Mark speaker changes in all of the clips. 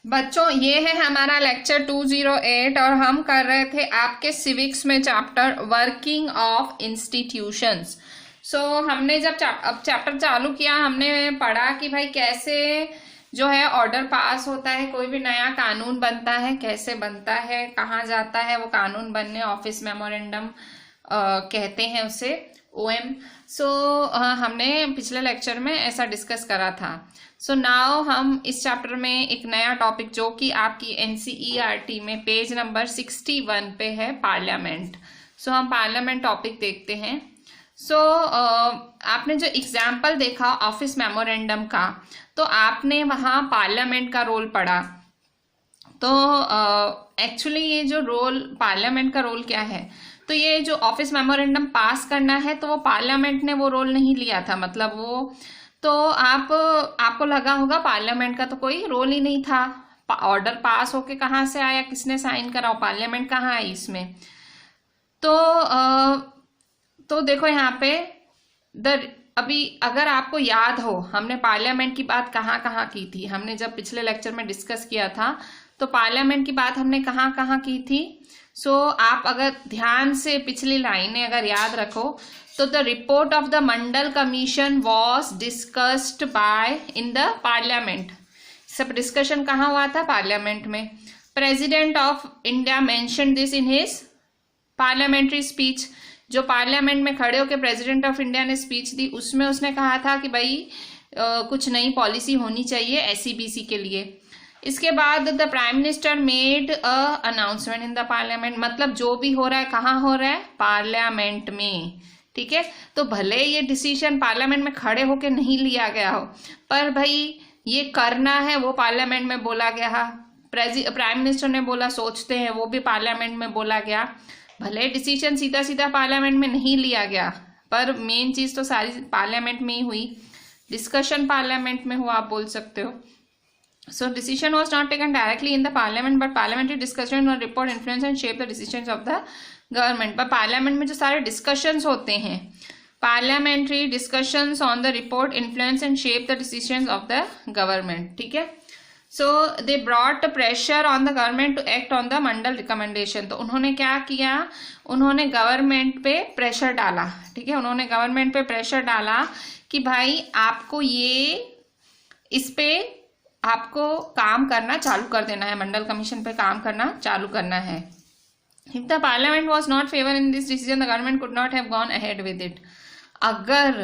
Speaker 1: बच्चों ये है हमारा लेक्चर 208 और हम कर रहे थे आपके सिविक्स में चैप्टर वर्किंग ऑफ इंस्टीट्यूशंस। हमने जब अब चैप्टर चालू किया हमने पढ़ा कि भाई कैसे जो है ऑर्डर पास होता है, कोई भी नया कानून बनता है, कैसे बनता है, कहाँ जाता है वो कानून बनने, ऑफिस मेमोरेंडम कहते हैं उसे, ओएम। हमने पिछले लेक्चर में ऐसा डिस्कस करा था। नाउ हम इस चैप्टर में एक नया टॉपिक जो कि आपकी एनसीईआरटी में पेज नंबर 61 पे है, पार्लियामेंट। हम पार्लियामेंट टॉपिक देखते हैं। आपने जो एग्जाम्पल देखा ऑफिस मेमोरेंडम का, तो आपने वहाँ पार्लियामेंट का रोल पढ़ा। तो एक्चुअली ये जो रोल पार्लियामेंट का रोल क्या है, तो ये जो ऑफिस मेमोरेंडम पास करना है तो वो पार्लियामेंट ने वो रोल नहीं लिया था, मतलब वो तो आपको लगा होगा पार्लियामेंट का तो कोई रोल ही नहीं था। ऑर्डर पास होके कहाँ से आया, किसने साइन करा, पार्लियामेंट कहाँ आई इसमें। तो देखो यहाँ पे अभी अगर आपको याद हो हमने पार्लियामेंट की बात कहाँ कहाँ की थी, हमने जब पिछले लेक्चर में डिस्कस किया था तो पार्लियामेंट की बात हमने कहाँ कहाँ की थी। आप अगर ध्यान से पिछली लाइनें अगर याद रखो तो the report of the Mandal commission was discussed bye in the parliament. सब डिस्कशन कहाँ हुआ था, पार्लियामेंट में। President of India mention this in his parliamentary speech. जो पार्लियामेंट में खड़े होकर प्रेसिडेंट ऑफ इंडिया ने स्पीच दी उसमें उसने कहा था कि भाई कुछ नई पॉलिसी होनी चाहिए एसईबीसी के लिए। इसके बाद the prime minister made a announcement in the parliament, मतलब जो भी हो रहा है कहाँ हो रहा है, पार्लियामेंट में। ठीक है, तो भले ये डिसीजन पार्लियामेंट में खड़े होके नहीं लिया गया हो, पर भाई ये करना है वो पार्लियामेंट में बोला गया। प्राइम मिनिस्टर ने बोला, सोचते हैं, वो भी पार्लियामेंट में बोला गया। भले डिसीजन सीधा सीधा पार्लियामेंट में नहीं लिया गया, पर मेन चीज तो सारी पार्लियामेंट में ही हुई, डिस्कशन पार्लियामेंट में हुआ, आप बोल सकते हो। Decision was not taken directly in the parliament, but parliamentary discussion or report influence and shape the decisions of the government। पर पार्लियामेंट में जो सारे डिस्कशंस होते हैं, parliamentary discussions on the report influence and shape the decisions of the government. ठीक है, they brought pressure on the government to act on the Mandal recommendation. तो उन्होंने क्या किया, उन्होंने गवर्नमेंट पे प्रेशर डाला। ठीक है, उन्होंने गवर्नमेंट पे प्रेशर डाला कि भाई आपको इस पे आपको काम करना चालू कर देना है, मंडल कमीशन पे काम करना चालू करना है। If the parliament was not favor in this decision, the government could not have gone ahead with it। अगर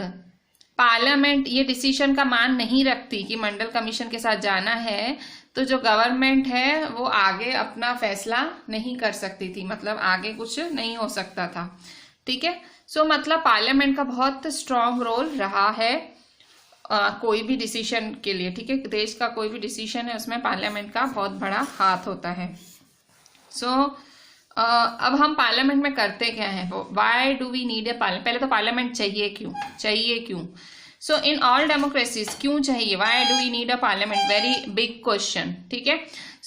Speaker 1: पार्लियामेंट ये डिसीजन का मान नहीं रखती कि मंडल कमीशन के साथ जाना है, तो जो गवर्नमेंट है वो आगे अपना फैसला नहीं कर सकती थी, मतलब आगे कुछ नहीं हो सकता था। ठीक है, मतलब पार्लियामेंट का बहुत स्ट्रांग रोल रहा है कोई भी डिसीजन के लिए। ठीक है, देश का कोई भी डिसीजन है उसमें पार्लियामेंट का बहुत बड़ा हाथ होता है। अब हम पार्लियामेंट में करते क्या है, why do we need a parliament. पहले तो पार्लियामेंट चाहिए क्यों। इन ऑल डेमोक्रेसीज क्यों चाहिए, why do we need a parliament, very big question. ठीक है,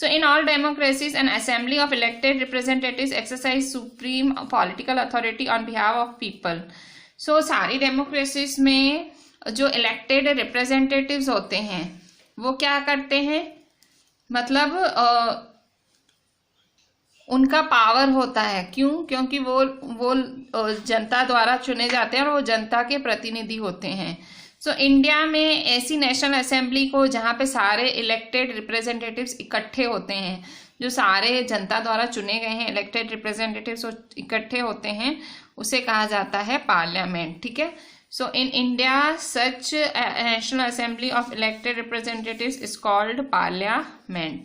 Speaker 1: in all democracies an assembly of elected representatives exercise supreme political authority on behalf of people. सारी democracies में जो इलेक्टेड रिप्रेजेंटेटिव्स होते हैं वो क्या करते हैं, मतलब उनका पावर होता है। क्यों, क्योंकि वो जनता द्वारा चुने जाते हैं और वो जनता के प्रतिनिधि होते हैं। इंडिया में ऐसी नेशनल असेंबली को जहाँ पे सारे इलेक्टेड रिप्रेजेंटेटिव्स इकट्ठे होते हैं, जो सारे जनता द्वारा चुने गए हैं इलेक्टेड रिप्रेजेंटेटिव्स इकट्ठे होते हैं, उसे कहा जाता है पार्लियामेंट। ठीक है, in India such a national assembly of elected representatives is called parliament।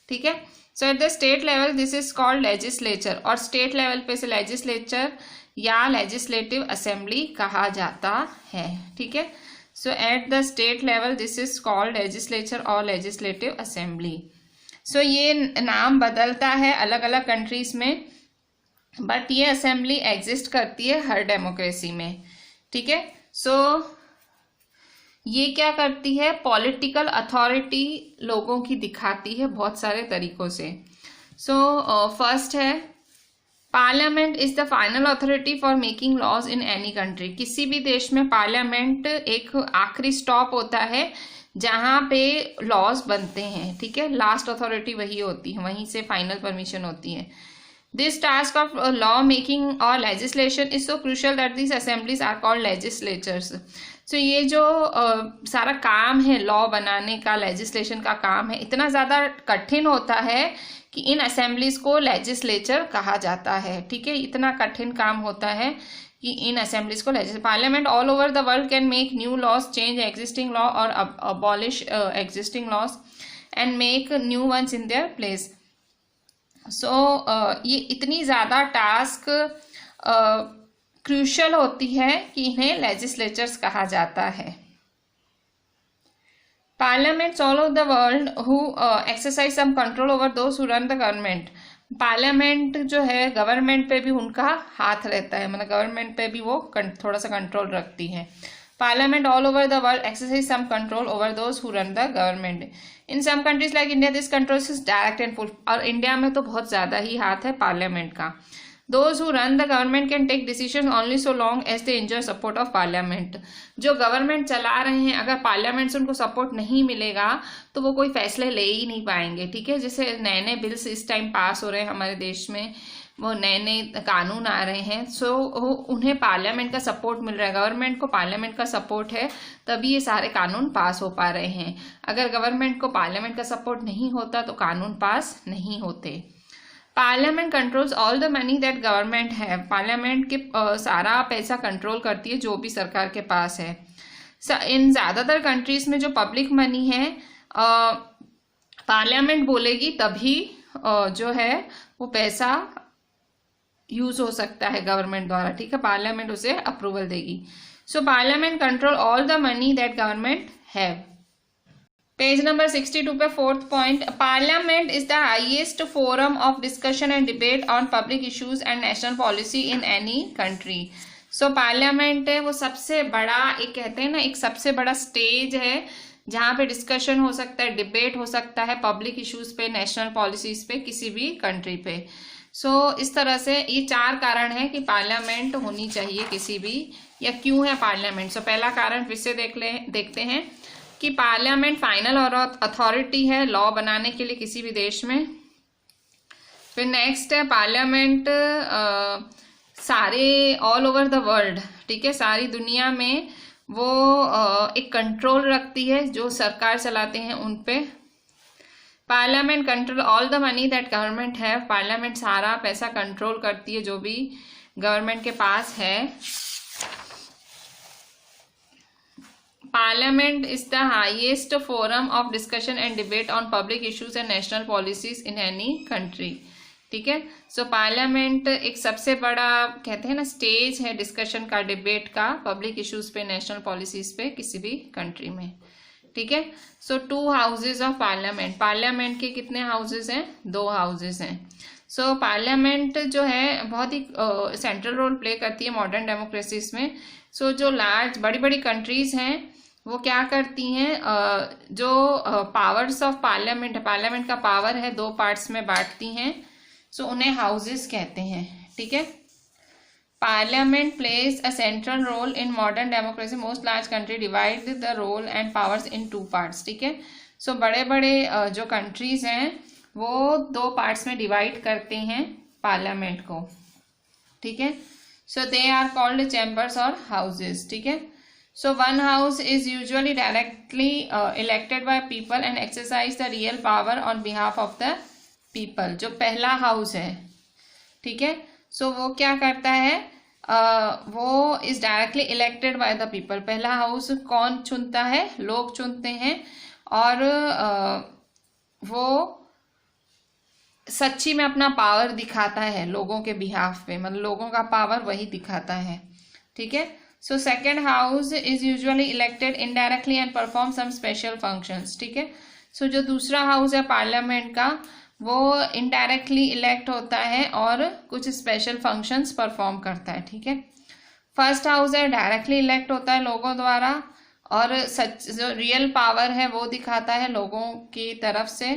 Speaker 1: ठीक है, at the state level this is called legislature, और state level पे से legislature या legislative assembly कहा जाता है। ठीक है, at the state level this is called legislature और legislative assembly। ये नाम बदलता है अलग अलग कंट्रीज में, बट ये असेंबली एग्जिस्ट करती है हर डेमोक्रेसी में। ठीक है, ये क्या करती है, पॉलिटिकल अथॉरिटी लोगों की दिखाती है बहुत सारे तरीकों से। फर्स्ट है parliament is the final authority for making laws in any country. किसी भी देश में पार्लियामेंट एक आखिरी स्टॉप होता है जहां पे लॉज बनते हैं, ठीक है। लास्ट अथॉरिटी वही होती है, वहीं से फाइनल परमिशन होती है। This task of law making और legislation is so crucial that this assemblies are called legislatures. So ये जो सारा काम है लॉ बनाने का, लेजिस्लेशन का काम है, इतना ज़्यादा कठिन होता है कि इन असेंबलीज को लेजिस्लेचर कहा जाता है, ठीक है। इतना कठिन काम होता है कि इन असेंबलीज को parliament all over the world can make new laws, change existing law और abolish existing laws and make new ones in their place. So ये इतनी ज़्यादा टास्क क्रूशियल होती है कि इन्हें लेजिस्लेचर्स कहा जाता है। Parliaments all over the world who exercise some control over those who run the government. Parliament जो है गवर्नमेंट पे भी उनका हाथ रहता है, मतलब गवर्नमेंट पे भी वो थोड़ा सा कंट्रोल रखती है। Parliament all over the world exercise some control over those who run the government. In some countries like India this control is direct and full. और इंडिया में तो बहुत ज़्यादा ही हाथ है पार्लियामेंट का। Those who run the government can take decisions only so long as they enjoy support of parliament। जो government चला रहे हैं अगर पार्लियामेंट से उनको सपोर्ट नहीं मिलेगा तो वो कोई फैसले ले ही नहीं पाएंगे, ठीक है। जैसे नए नए बिल्स इस टाइम पास हो रहे हैं हमारे देश में, वो नए नए कानून आ रहे हैं, सो उन्हें पार्लियामेंट का सपोर्ट मिल रहा है। गवर्नमेंट को पार्लियामेंट का सपोर्ट है तभी ये सारे कानून पास हो पा रहे हैं। अगर गवर्नमेंट को पार्लियामेंट का सपोर्ट नहीं होता तो कानून पास नहीं होते। Parliament controls all the money that government है। पार्लियामेंट के सारा पैसा कंट्रोल करती है जो भी सरकार के पास है। इन ज़्यादातर कंट्रीज में जो पब्लिक मनी है पार्लियामेंट बोलेगी तभी जो है वो पैसा यूज हो सकता है गवर्नमेंट द्वारा, ठीक है। पार्लियामेंट उसे अप्रूवल देगी। So parliament control all the money that government have. Page number 62 पे fourth point, parliament is the highest forum of discussion and debate on public issues and national policy in any country. So parliament है वो सबसे बड़ा, एक कहते हैं ना, एक सबसे बड़ा स्टेज है जहाँ पे डिस्कशन हो सकता है, डिबेट हो सकता है पब्लिक इश्यूज पे, नेशनल पॉलिसीज पे, किसी भी कंट्री पे। सो इस तरह से ये 4 कारण है कि पार्लियामेंट होनी चाहिए किसी भी, या क्यों है पार्लियामेंट। सो पहला कारण फिर से देखते हैं कि पार्लियामेंट फाइनल और अथॉरिटी है लॉ बनाने के लिए किसी भी देश में। फिर नेक्स्ट है पार्लियामेंट सारे ऑल ओवर द वर्ल्ड, ठीक है, सारी दुनिया में वो एक कंट्रोल रखती है जो सरकार चलाते हैं उन पे। Parliament control all the money that government है। पार्लियामेंट सारा पैसा कंट्रोल करती है जो भी गवर्नमेंट के पास है। Parliament is the highest forum of discussion and debate on public issues and national policies in any country, ठीक है। सो पार्लियामेंट एक सबसे बड़ा कहते हैं ना स्टेज है डिस्कशन का, डिबेट का, पब्लिक इश्यूज पे, नेशनल पॉलिसीज पे किसी भी कंट्री में, ठीक है। सो 2 हाउसेज ऑफ पार्लियामेंट। पार्लियामेंट के कितने हाउसेज हैं? 2 हाउसेज हैं। सो पार्लियामेंट जो है बहुत ही सेंट्रल रोल प्ले करती है मॉडर्न डेमोक्रेसीज में। सो जो लार्ज बड़ी बड़ी कंट्रीज हैं वो क्या करती हैं, जो पावर्स ऑफ पार्लियामेंट, पार्लियामेंट का पावर है 2 पार्ट्स में बांटती हैं। सो उन्हें हाउसेस कहते हैं, ठीक है। Parliament plays a central role in modern democracy. Most large country divide the role and powers in 2 parts, ठीक है। सो बड़े बड़े जो कंट्रीज हैं वो 2 पार्ट्स में डिवाइड करते हैं पार्लियामेंट को, ठीक है। सो दे आर कॉल्ड चैम्बर्स और हाउसेस, ठीक है। So one house is usually directly elected by people and exercise the real power on behalf of the people। जो पहला हाउस है, ठीक है, सो वो क्या करता है, वो is directly elected by the people. पहला हाउस कौन चुनता है? लोग चुनते हैं, और वो सच्ची में अपना पावर दिखाता है लोगों के बिहाफ पे, मतलब लोगों का पावर वही दिखाता है, ठीक है। So second house is usually elected indirectly and perform some special functions, ठीक है। सो जो दूसरा हाउस है पार्लियामेंट का वो इनडायरेक्टली इलेक्ट होता है और कुछ स्पेशल फंक्शंस परफॉर्म करता है, ठीक है। फर्स्ट हाउस है डायरेक्टली इलेक्ट होता है लोगों द्वारा और सच जो रियल पावर है वो दिखाता है लोगों की तरफ से,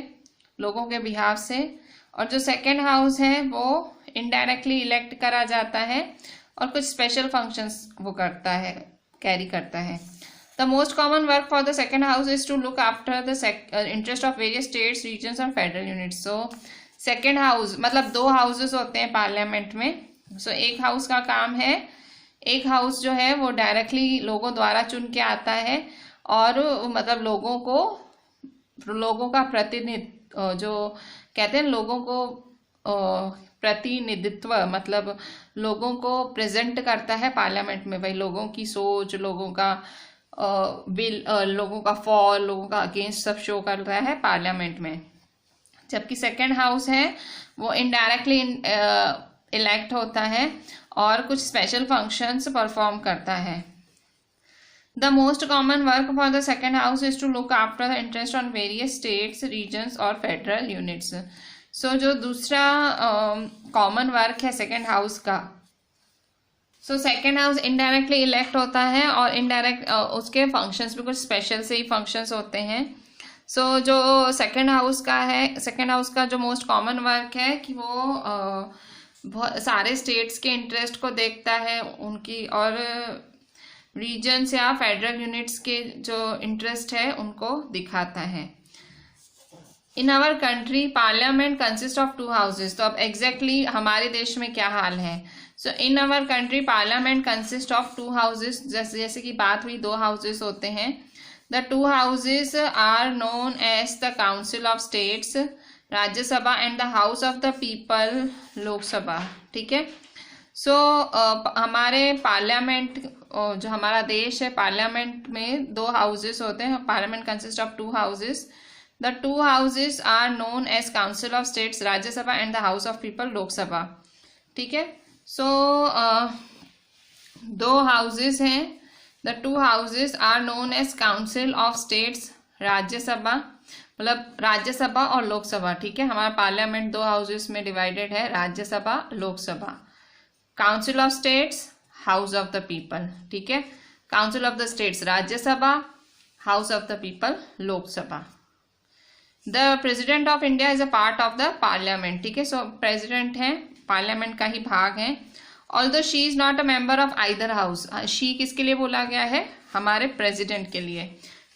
Speaker 1: लोगों के बिहाफ से। और जो सेकेंड हाउस है वो इनडायरेक्टली इलेक्ट करा जाता है, और कुछ स्पेशल फंक्शंस वो करता है, कैरी करता है। The most common work for the second house is to look after the interest of various states, regions और federal units. So second house मतलब 2 हाउसेस होते हैं पार्लियामेंट में। सो एक हाउस का काम है, एक हाउस जो है वो डायरेक्टली लोगों द्वारा चुन के आता है, और मतलब लोगों का प्रतिनिधित्व, जो कहते हैं लोगों को प्रतिनिधित्व, मतलब लोगों को प्रेजेंट करता है पार्लियामेंट में। भाई लोगों की सोच, लोगों का बिल, लोगों का फॉर, लोगों का अगेंस्ट सब शो कर रहा है पार्लियामेंट में। जबकि सेकेंड हाउस है वो इनडायरेक्टली इलेक्ट होता है और कुछ स्पेशल फंक्शंस परफॉर्म करता है। The most common work for the second house is to look after the interest on various states, regions और फेडरल यूनिट्स। सो जो दूसरा कॉमन वर्क है सेकेंड हाउस का, so second house indirectly elect होता है, और इनडायरेक्ट उसके functions भी कुछ स्पेशल से ही फंक्शंस होते हैं। सो जो सेकेंड हाउस का है, सेकेंड हाउस का जो मोस्ट कॉमन वर्क है कि वो बहुत सारे स्टेट्स के इंटरेस्ट को देखता है उनकी, और रीजन्स या फेडरल यूनिट्स के जो इंटरेस्ट है उनको दिखाता है। In our country parliament consist of 2 houses. तो अब एग्जैक्टली हमारे देश में क्या हाल है? So in our country parliament consist of 2 houses. जैसे कि बात हुई 2 हाउसेस होते हैं। The 2 houses are known as the council of states, Rajya Sabha, and the house of the people, Lok Sabha. ठीक है। सो हमारे पार्लियामेंट, जो हमारा देश है, पार्लियामेंट में 2 हाउसेस होते हैं। Parliament consist of 2 houses. The 2 houses are known as Council of States, Rajya Sabha, and the house of people, Lok Sabha. ठीक है। सो 2 houses हैं। The 2 houses are known as Council of States, Rajya Sabha, मतलब राज्यसभा और लोकसभा। ठीक है। हमारा पार्लियामेंट 2 houses में डिवाइडेड है, Rajya Sabha, Lok Sabha. Council of states, house of the people. ठीक है। Council of the states Rajya Sabha, house of the people, Lok Sabha. The president of India is a part of the parliament. ठीक है। सो प्रेसिडेंट है, पार्लियामेंट का ही भाग है। Although she is not a member of either house. She किसके लिए बोला गया है? हमारे प्रेसिडेंट के लिए।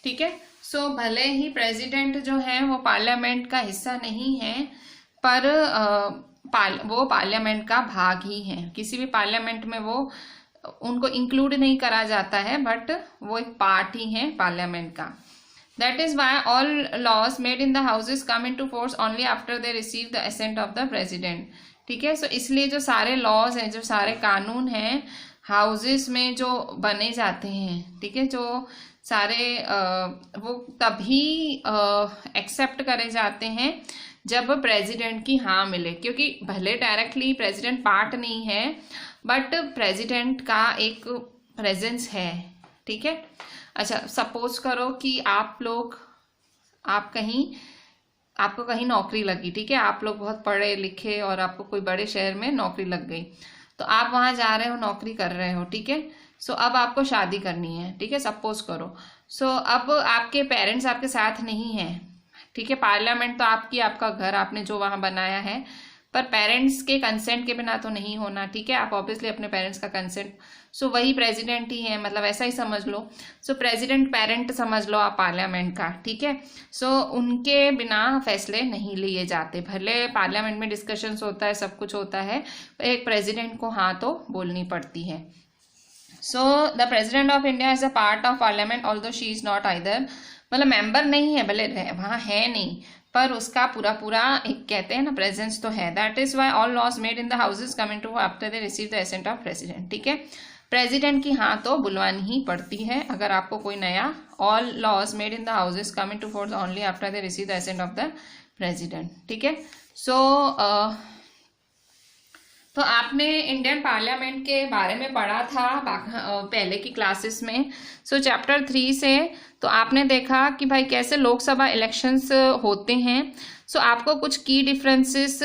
Speaker 1: ठीक है। सो भले ही प्रेसिडेंट जो है वो पार्लियामेंट का हिस्सा नहीं है, पर वो पार्लियामेंट का भाग ही है। किसी भी पार्लियामेंट में वो उनको इंक्लूड नहीं करा जाता है, बट वो एक पार्ट ही है पार्लियामेंट का। That is why all laws made in the houses come into force only after they receive the assent of the president. ठीक है। सो इसलिए जो सारे लॉज हैं, जो सारे कानून हैं, हाउसेस में जो बने जाते हैं, ठीक है, जो सारे वो तभी एक्सेप्ट करे जाते हैं जब प्रेसिडेंट की हाँ मिले। क्योंकि भले डायरेक्टली प्रेसिडेंट पार्ट नहीं है, बट प्रेसिडेंट का एक प्रेजेंस है। ठीक है। अच्छा, सपोज करो कि आपको कहीं नौकरी लगी। ठीक है। आप लोग बहुत पढ़े लिखे और आपको कोई बड़े शहर में नौकरी लग गई, तो आप वहां जा रहे हो, नौकरी कर रहे हो। ठीक है। सो अब आपको शादी करनी है। ठीक है। सपोज करो। सो अब आपके पेरेंट्स आपके साथ नहीं है। ठीक है। पार्लियामेंट तो आपका घर, आपने जो वहां बनाया है, पर पेरेंट्स के कंसेंट के बिना तो नहीं होना। ठीक है। आप ऑब्वियसली अपने पेरेंट्स का कंसेंट, सो वही प्रेसिडेंट ही है, मतलब ऐसा ही समझ लो। सो प्रेसिडेंट पेरेंट समझ लो आप पार्लियामेंट का। ठीक है। सो उनके बिना फैसले नहीं लिए जाते। भले पार्लियामेंट में डिस्कशंस होता है, सब कुछ होता है, एक प्रेसिडेंट को हाँ तो बोलनी पड़ती है। So the president of India is a part of parliament although she is not either, मतलब मेंबर नहीं है, भले वहाँ है नहीं, पर उसका पूरा एक कहते हैं ना प्रेजेंस तो है। That is why all laws made in the houses come into after they receive the assent of president. ठीक है। प्रेसिडेंट की हाँ तो बुलवानी ही पड़ती है अगर आपको कोई नया, all laws made in the houses come into force only after they receive the assent of the president. ठीक है। सो तो आपने इंडियन पार्लियामेंट के बारे में पढ़ा था पहले की क्लासेस में। सो चैप्टर 3 से तो आपने देखा कि भाई कैसे लोकसभा इलेक्शंस होते हैं। सो आपको कुछ की डिफरेंसेस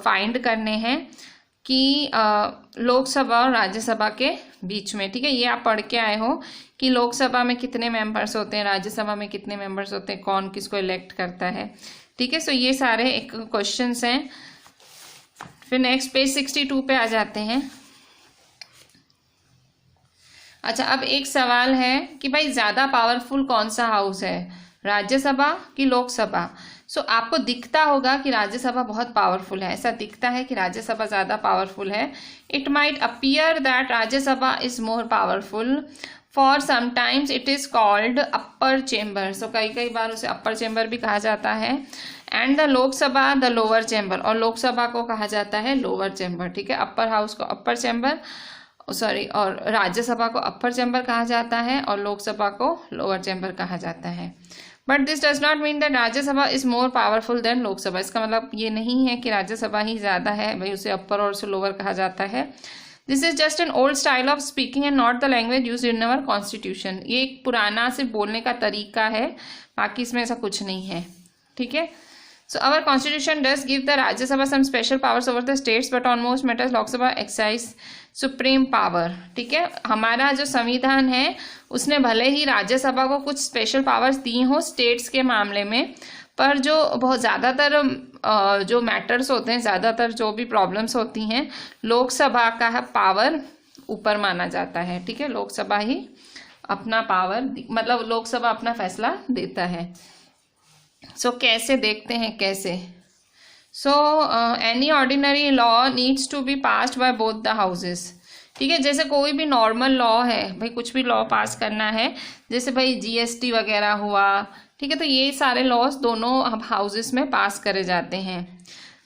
Speaker 1: फाइंड करने हैं कि लोकसभा और राज्यसभा के बीच में। ठीक है। ये आप पढ़ के आए हो कि लोकसभा में कितने मेंबर्स होते हैं, राज्यसभा में कितने मेंबर्स होते हैं, कौन किसको इलेक्ट करता है। ठीक है। सो ये सारे एक क्वेश्चंस हैं फिर नेक्स्ट पेज 62 पे आ जाते हैं। अच्छा, अब एक सवाल है कि भाई ज़्यादा पावरफुल कौन सा हाउस है, राज्यसभा कि लोकसभा। सो आपको दिखता होगा कि राज्यसभा बहुत पावरफुल है, ऐसा दिखता है कि राज्यसभा ज़्यादा पावरफुल है। It might appear that Rajya Sabha is more powerful, for sometimes it is called upper chamber. So कई बार उसे अपर चेम्बर भी कहा जाता है। And the Lok Sabha the lower chamber, और लोकसभा को कहा जाता है लोअर चेम्बर। ठीक है, अपर हाउस को अपर चेम्बर, सॉरी, और राज्यसभा को अपर चेम्बर कहा जाता है और लोकसभा को लोअर चेम्बर कहा जाता है। But this does not mean that Rajya Sabha is more powerful than Lok Sabha. इसका मतलब ये नहीं है कि राज्यसभा ही ज़्यादा है, भाई उसे अपर और उसे लोअर कहा जाता है। This is just an old style of speaking and not the language use in our constitution. ये एक पुराना से बोलने का तरीका है, बाकी इसमें ऐसा कुछ नहीं है। ठीक है, so our constitution does give the Rajya Sabha some special powers over the states, but on most matters Lok Sabha exercise supreme power। ठीक है, हमारा जो संविधान है उसने भले ही राज्यसभा को कुछ स्पेशल पावर्स दी हो स्टेट्स के मामले में, पर जो बहुत ज़्यादातर जो मैटर्स होते हैं, ज़्यादातर जो भी प्रॉब्लम्स होती हैं, लोकसभा का पावर ऊपर माना जाता है। ठीक है, लोकसभा ही अपना पावर, मतलब लोकसभा अपना फैसला देता है। सो कैसे देखते हैं कैसे। So any ordinary law needs to be passed by both the houses. ठीक है, जैसे कोई भी नॉर्मल लॉ है, भाई कुछ भी लॉ पास करना है, जैसे भाई जीएसटी वगैरह हुआ, ठीक है, तो ये सारे लॉज दोनों हाउसेस में पास करे जाते हैं।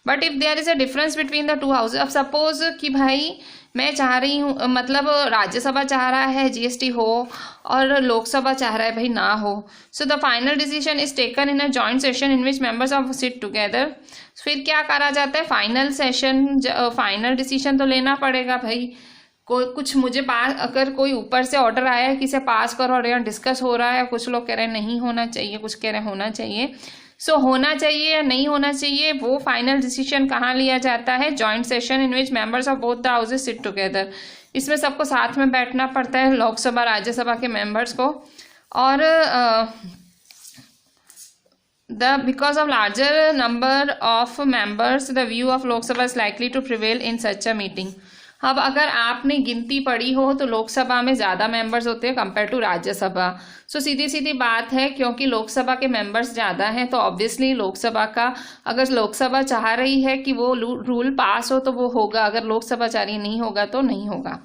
Speaker 1: But if there is a difference between the two houses, अब सपोज कि भाई मैं चाह रही हूँ, मतलब राज्यसभा चाह रहा है जीएसटी हो और लोकसभा चाह रहा है भाई ना हो। So the final decision is taken in a joint session in which members of sit together. फिर क्या करा जाता है, फाइनल सेशन, फाइनल डिसीजन तो लेना पड़ेगा भाई। कोई कुछ मुझे पास, अगर कोई ऊपर से ऑर्डर आया है कि इसे पास करो और यहाँ डिस्कस हो रहा है, कुछ लोग कह रहे हैं नहीं होना चाहिए, कुछ कह रहे हैं होना चाहिए। सो होना चाहिए या नहीं होना चाहिए, वो फाइनल डिसीजन कहाँ लिया जाता है, joint session in which members of both the houses sit together. इसमें सबको साथ में बैठना पड़ता है, लोकसभा राज्यसभा के मेंबर्स को। और because of larger number of members the view of Lok Sabha is likely to prevail in such a meeting। अब अगर आपने गिनती पढ़ी हो तो लोकसभा में ज़्यादा मेंबर्स होते हैं कंपेयर टू राज्यसभा। सो सीधी सीधी बात है, क्योंकि लोकसभा के मेंबर्स ज़्यादा हैं तो ऑब्वियसली लोकसभा का, अगर लोकसभा चाह रही है कि वो रूल पास हो तो वो होगा, अगर लोकसभा चाह रही नहीं होगा तो नहीं होगा।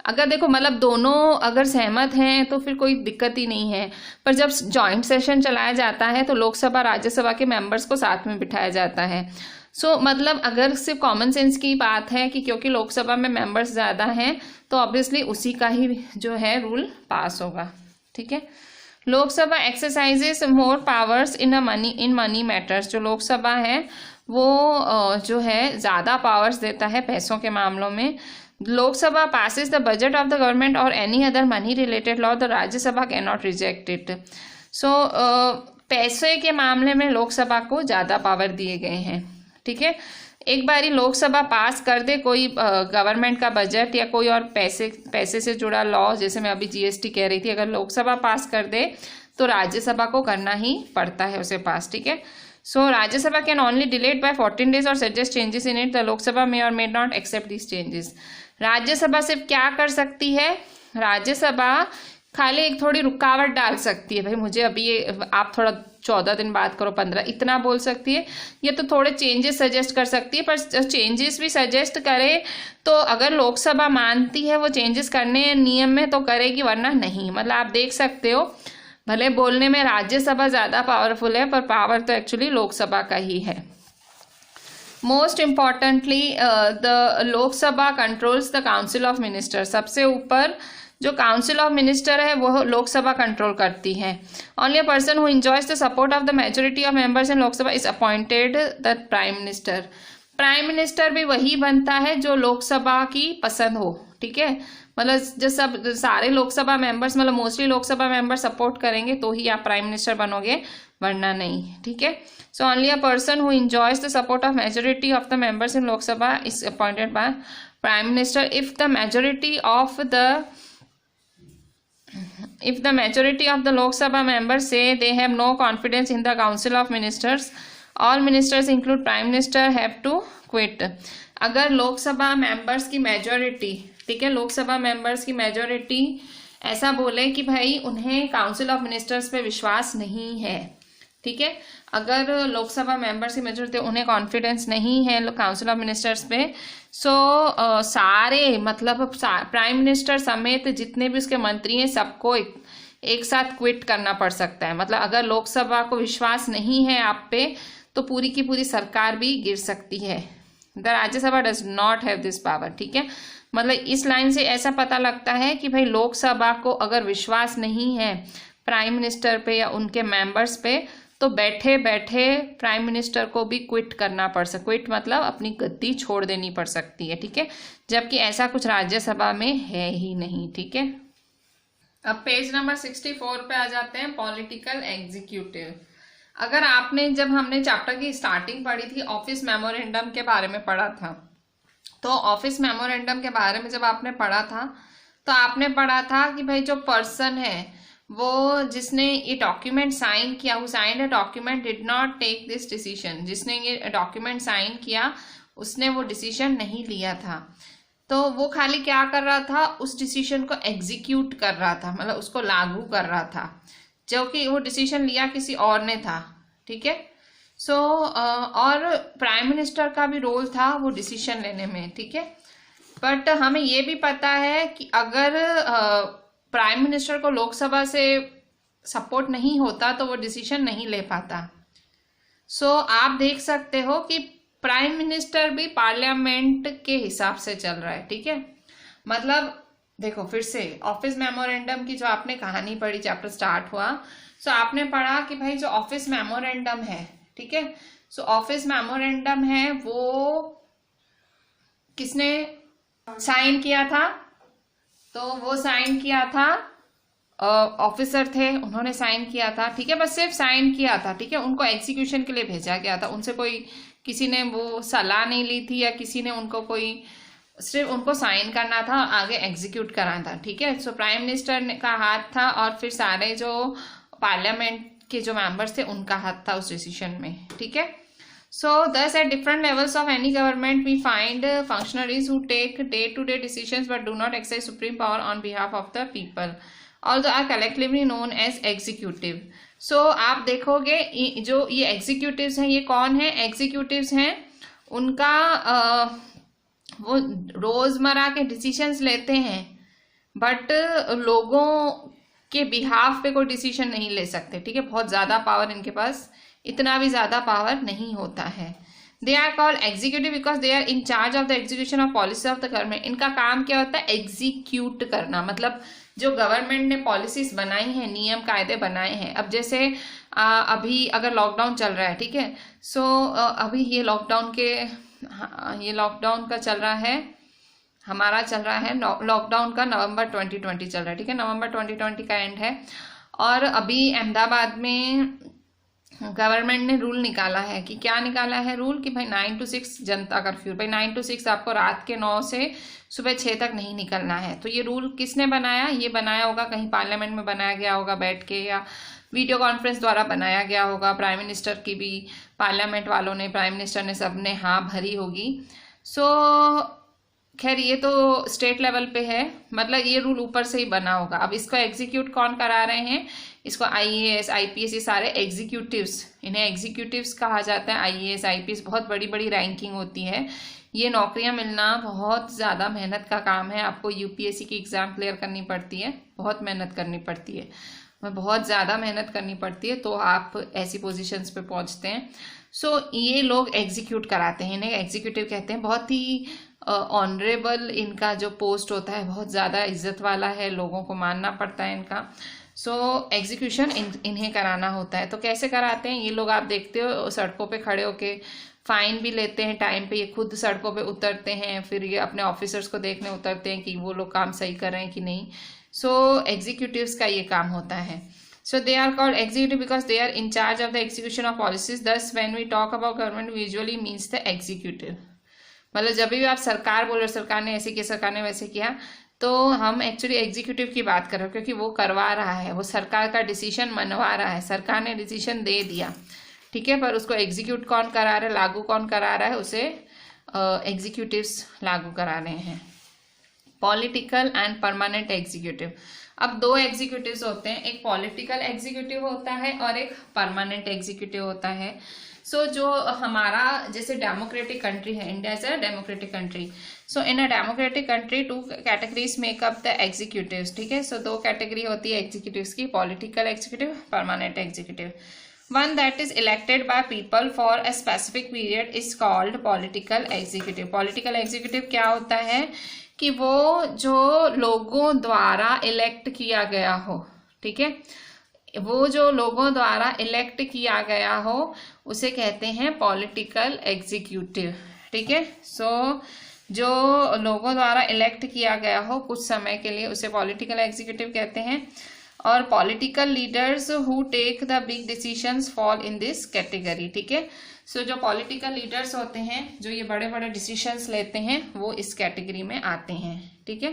Speaker 1: अगर देखो मतलब दोनों अगर सहमत हैं तो फिर कोई दिक्कत ही नहीं है, पर जब जॉइंट सेशन चलाया जाता है तो लोकसभा राज्यसभा के मेंबर्स को साथ में बिठाया जाता है। सो मतलब अगर सिर्फ कॉमन सेंस की बात है कि क्योंकि लोकसभा में मेंबर्स ज़्यादा हैं तो ऑब्वियसली उसी का ही जो है रूल पास होगा। ठीक है, Lok Sabha exercises more powers in money matters. जो लोकसभा है वो जो है ज़्यादा पावर्स देता है पैसों के मामलों में। Lok Sabha passes the budget of the government or any other money related law, the Rajya Sabha cannot reject it। सो पैसे के मामले में लोकसभा को ज़्यादा पावर दिए गए हैं। ठीक है, एक बारी लोकसभा पास कर दे कोई गवर्नमेंट का बजट या कोई और पैसे से जुड़ा लॉ, जैसे मैं अभी जीएसटी कह रही थी, अगर लोकसभा पास कर दे तो राज्यसभा को करना ही पड़ता है उसे पास। ठीक है, so Rajya Sabha can only delayed by 14 days और suggest changes in it. The Lok Sabha may और may not accept this changes. Rajya Sabha सिर्फ क्या कर सकती है, राज्यसभा खाली एक थोड़ी रुकावट डाल सकती है, भाई मुझे अभी ये आप थोड़ा 14 दिन बाद करो, 15, इतना बोल सकती है। ये तो थोड़े चेंजेस सजेस्ट कर सकती है, पर चेंजेस भी सजेस्ट करे तो अगर लोकसभा मानती है वो चेंजेस करने नियम में तो करेगी, वरना नहीं। मतलब आप देख सकते हो भले बोलने में राज्यसभा ज़्यादा पावरफुल है पर पावर तो एक्चुअली लोकसभा का ही है। Most importantly the Lok Sabha controls the council of minister. सबसे ऊपर जो काउंसिल ऑफ मिनिस्टर है वो लोकसभा कंट्रोल करती है। Only a person who enjoys the support of the majority of members in Lok Sabha is appointed the prime minister. Prime minister भी वही बनता है जो लोकसभा की पसंद हो। ठीक है, मतलब जो सब सारे लोकसभा मेंबर्स, मतलब मोस्टली लोकसभा मेंबर सपोर्ट करेंगे तो ही आप प्राइम मिनिस्टर बनोगे, वरना नहीं। ठीक है, so only a person who enjoys the support of majority of the members in Lok Sabha is appointed by prime minister. If the majority of the Lok Sabha members say they have no confidence in the Council of Ministers all ministers include prime minister have to quit. अगर Lok Sabha members की majority, ठीक है, Lok Sabha members की majority ऐसा बोले कि भाई उन्हें काउंसिल ऑफ मिनिस्टर्स पे विश्वास नहीं है, ठीक है, अगर लोकसभा मेंबर्स की मेजोरिटी उन्हें कॉन्फिडेंस नहीं है काउंसिल ऑफ मिनिस्टर्स पे, सो सारे मतलब प्राइम मिनिस्टर समेत जितने भी उसके मंत्री हैं सबको एक साथ क्विट करना पड़ सकता है। मतलब अगर लोकसभा को विश्वास नहीं है आप पे तो पूरी की पूरी सरकार भी गिर सकती है। The Rajya Sabha does not have this power, ठीक है। मतलब इस लाइन से ऐसा पता लगता है कि भाई लोकसभा को अगर विश्वास नहीं है प्राइम मिनिस्टर पे या उनके मेंबर्स पे तो बैठे बैठे प्राइम मिनिस्टर को भी क्विट करना पड़ सकता, क्विट मतलब अपनी गद्दी छोड़ देनी पड़ सकती है, ठीक है, जबकि ऐसा कुछ राज्यसभा में है ही नहीं, ठीक है। अब पेज नंबर 64 पे आ जाते हैं, पॉलिटिकल एग्जीक्यूटिव। अगर आपने जब हमने चैप्टर की स्टार्टिंग पढ़ी थी ऑफिस मेमोरेंडम के बारे में पढ़ा था, तो ऑफिस मेमोरेंडम के बारे में जब आपने पढ़ा था तो आपने पढ़ा था कि भाई जो पर्सन है वो जिसने ये डॉक्यूमेंट साइन किया, who signed a document did not take this decision, जिसने ये डॉक्यूमेंट साइन किया उसने वो डिसीजन नहीं लिया था, तो वो खाली क्या कर रहा था, उस डिसीजन को एग्जीक्यूट कर रहा था, मतलब उसको लागू कर रहा था, जो कि वो डिसीजन लिया किसी और ने था, ठीक है। सो और प्राइम मिनिस्टर का भी रोल था वो डिसीजन लेने में, ठीक है। बट हमें ये भी पता है कि अगर प्राइम मिनिस्टर को लोकसभा से सपोर्ट नहीं होता तो वो डिसीजन नहीं ले पाता। सो आप देख सकते हो कि प्राइम मिनिस्टर भी पार्लियामेंट के हिसाब से चल रहा है, ठीक है। मतलब देखो फिर से ऑफिस मेमोरेंडम की जो आपने कहानी पढ़ी, चैप्टर स्टार्ट हुआ, सो आपने पढ़ा कि भाई जो ऑफिस मेमोरेंडम है, ठीक है, सो ऑफिस मेमोरेंडम है वो किसने साइन किया था, तो वो साइन किया था ऑफिसर थे उन्होंने साइन किया था, ठीक है, बस सिर्फ साइन किया था, ठीक है, उनको एग्जीक्यूशन के लिए भेजा गया था, उनसे कोई किसी ने वो सलाह नहीं ली थी या किसी ने उनको कोई, सिर्फ उनको साइन करना था आगे एग्जीक्यूट कराना था, ठीक है। सो प्राइम मिनिस्टर का हाथ था और फिर सारे जो पार्लियामेंट के जो मेंबर्स थे उनका हाथ था उस डिसीजन में, ठीक है। So thus at different levels of any government we find functionaries who take day-to-day decisions but do not exercise supreme power on behalf of the people, although are collectively known as executive. So आप देखोगे जो ये executives हैं ये कौन है, executives हैं उनका वो रोजमर्रा के डिसीजंस लेते हैं बट लोगों के बिहाफ पे कोई डिसीजन नहीं ले सकते, ठीक है, बहुत ज्यादा पावर इनके पास, इतना भी ज्यादा पावर नहीं होता है। They are called executive because they are in charge of the execution of policy of the government. इनका काम क्या होता है, एग्जीक्यूट करना, मतलब जो गवर्नमेंट ने पॉलिसीज बनाई हैं, नियम कायदे बनाए हैं। अब जैसे अभी अगर लॉकडाउन चल रहा है, ठीक है, सो अभी ये लॉकडाउन का चल रहा है, हमारा चल रहा है लॉकडाउन का नवंबर 2020 चल रहा है, ठीक है, नवंबर 2020 का एंड है। और अभी अहमदाबाद में गवर्नमेंट ने रूल निकाला है कि क्या निकाला है रूल कि भाई 9 to 6 जनता कर्फ्यू, भाई 9 to 6 आपको रात के 9 से सुबह 6 तक नहीं निकलना है। तो ये रूल किसने बनाया, ये बनाया होगा कहीं पार्लियामेंट में बनाया गया होगा बैठ के, या वीडियो कॉन्फ्रेंस द्वारा बनाया गया होगा, प्राइम मिनिस्टर की भी पार्लियामेंट वालों ने, प्राइम मिनिस्टर ने, सबने हाँ भरी होगी। सो खैर ये तो स्टेट लेवल पे है, मतलब ये रूल ऊपर से ही बना होगा। अब इसको एग्जीक्यूट कौन करा रहे हैं, इसको IAS IPS ये सारे एग्जीक्यूटिव्स, इन्हें एग्जीक्यूटिव्स कहा जाता है। IAS IPS बहुत बड़ी बड़ी रैंकिंग होती है, ये नौकरियां मिलना बहुत ज़्यादा मेहनत का काम है। आपको UPSC की एग्ज़ाम क्लियर करनी पड़ती है, बहुत मेहनत करनी पड़ती है, बहुत ज़्यादा मेहनत करनी पड़ती है, तो आप ऐसी पोजीशंस पे पहुंचते हैं। सो ये लोग एग्जीक्यूट कराते हैं, इन्हें एग्जीक्यूटिव कहते हैं। बहुत ही ऑनरेबल इनका जो पोस्ट होता है, बहुत ज़्यादा इज्जत वाला है, लोगों को मानना पड़ता है इनका। सो एग्जीक्यूशन इन्हें कराना होता है। तो कैसे कराते हैं ये लोग, आप देखते हो सड़कों पे खड़े होके फाइन भी लेते हैं टाइम पे, ये खुद सड़कों पे उतरते हैं, फिर ये अपने ऑफिसर्स को देखने उतरते हैं कि वो लोग काम सही कर रहे हैं कि नहीं। सो एग्जीक्यूटिव्स का ये काम होता है। So they are called executive because they are in charge of the execution of policies. Thus, when we talk about government, we usually means the executive. मतलब जब भी आप सरकार बोल रहे हो, सरकार ने ऐसे किया, सरकार ने वैसे किया, तो हम एक्चुअली एग्जीक्यूटिव की बात कर रहे हो, क्योंकि वो करवा रहा है, वो सरकार का डिसीजन मनवा रहा है, सरकार ने डिसीजन दे दिया, ठीक है, पर उसको एग्जीक्यूट कौन करा रहा है, लागू कौन करा रहा है, उसे एग्जीक्यूटिव्स लागू करा रहे हैं। Political and permanent executive. अब दो एग्जीक्यूटिव्स होते हैं, एक पॉलिटिकल एग्जीक्यूटिव होता है और एक परमानेंट एग्जीक्यूटिव होता है। सो जो हमारा जैसे डेमोक्रेटिक कंट्री है, India is a democratic country, so in a democratic country two categories makeup the executives, ठीक है। सो दो कैटेगरी होती है एग्जीक्यूटिव्स की, political executive, permanent executive. One that is elected by people for a specific period is called political executive. Political executive क्या होता है कि वो जो लोगों द्वारा इलेक्ट किया गया हो, ठीक है, वो जो लोगों द्वारा इलेक्ट किया गया हो उसे कहते हैं पॉलिटिकल एग्जीक्यूटिव, ठीक है। सो जो लोगों द्वारा इलेक्ट किया गया हो कुछ समय के लिए उसे पॉलिटिकल एग्जीक्यूटिव कहते हैं। और political leaders who take the big decisions fall in this category, ठीक है। सो जो पॉलिटिकल लीडर्स होते हैं जो ये बड़े बड़े डिसीजंस लेते हैं वो इस कैटेगरी में आते हैं, ठीक है।